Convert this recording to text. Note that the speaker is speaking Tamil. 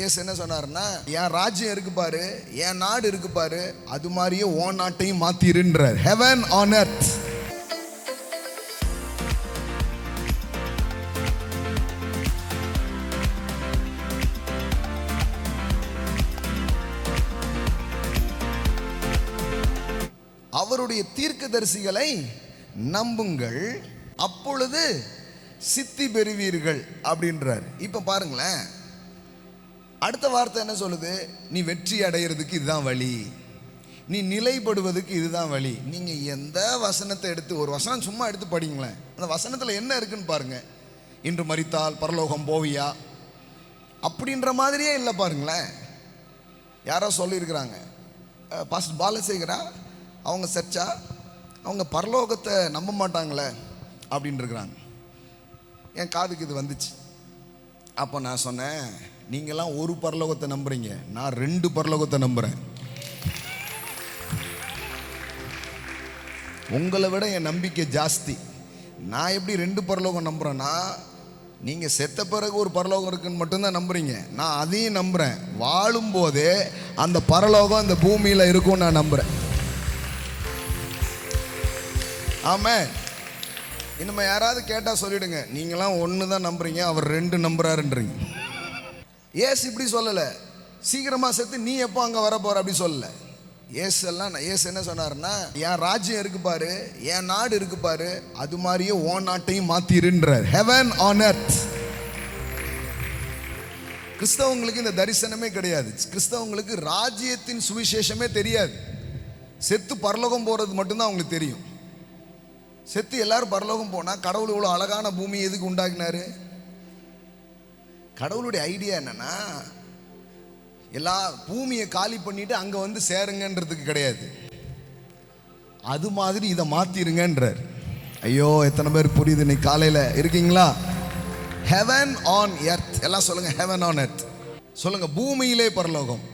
இயேசு என்ன சொன்னாருன்னா, என் ராஜ்யம் இருக்கு பாரு, என் நாடு இருக்கு பாரு, அது மாதிரியே உன் நாட்டையும் மாத்திருன்றார். Heaven on earth. அவருடைய தீர்க்கதரிசிகளை நம்புங்கள், அப்பொழுது சித்தி பெறுவீர்கள் அப்படின்றார். இப்ப பாருங்களேன், அடுத்த வார்த்தை என்ன சொல்லுது? நீ வெற்றி அடைகிறதுக்கு இதுதான் வழி, நீ நிலைப்படுவதுக்கு இதுதான் வழி. நீங்க எந்த வசனத்தை எடுத்து, ஒரு வசனம் சும்மா எடுத்து படிங்களேன், அந்த வசனத்துல என்ன இருக்குன்னு பாருங்க. இன்று மரித்தால் பரலோகம் போவியா அப்படின்ற மாதிரியே இல்லை. பாருங்களேன், யாரோ சொல்லியிருக்கிறாங்க, பாஸ்டர் பாலசேகரா அவங்க சர்ச்சா, அவங்க பரலோகத்தை நம்ப மாட்டாங்களே அப்படின்னு இருக்கிறாங்க. என் காதுக்கு இது வந்துச்சு. அப்போ நான் சொன்னேன், நீங்களாம் ஒரு பரலோகத்தை நம்புறீங்க, நான் 2 பரலோகத்தை நம்புறேன். உங்களை விட என் நம்பிக்கை ஜாஸ்தி. நான் எப்படி 2 பரலோகம் நம்புறேன்னா, நீங்க செத்த பிறகு ஒரு பரலோகம் இருக்குன்னு மட்டும்தான் நம்புறீங்க. நான் அதையும் நம்புறேன். வாழும் போதே அந்த பரலோகம் அந்த பூமியில இருக்கும் நான் நம்புறேன். ஆமே. இனிமே யாராவது கேட்டா சொல்லிடுங்க, நீங்களாம் 1 தான் நம்புறீங்க, அவர் 2 நம்புறாருன்றீங்க. ஏசு இப்படி சொல்லல, சீக்கிரமா செத்து நீ எப்போ அங்க வர போற அப்படி சொல்லல. ஏசு என்ன சொன்னாருன்னா, என் ராஜ்யம் இருக்கு பாரு, என் நாடு இருக்கு பாரு, அது மாதிரியே உன் நாட்டையும் மாத்திருன்றார். Heaven on earth. கிறிஸ்தவங்களுக்கு இந்த தரிசனமே கிடையாது. கிறிஸ்தவங்களுக்கு ராஜ்யத்தின் சுவிசேஷமே தெரியாது. செத்து பரலோகம் போறது மட்டும்தான் அவங்களுக்கு தெரியும். செத்து எல்லாரும் பரலோகம் போனா கடவுள் இவ்வளோ அழகான பூமி எதுக்கு உண்டாக்கினாரு? கடவுளுடைய ஐடியா என்னன்னா, எல்லா பூமியை காலி பண்ணிட்டு அங்க வந்து சேருங்கன்றதுக்கு கிடையாது. அது மாதிரி இதை மாத்திருங்கன்றார். ஐயோ, எத்தனை பேர் புரியுது இன்னைக்கு காலையில இருக்கீங்களா? Heaven on earth. எல்லாம் சொல்லுங்க, ஹெவன் ஆன் எர்த் சொல்லுங்க. பூமியிலே பரலோகம்.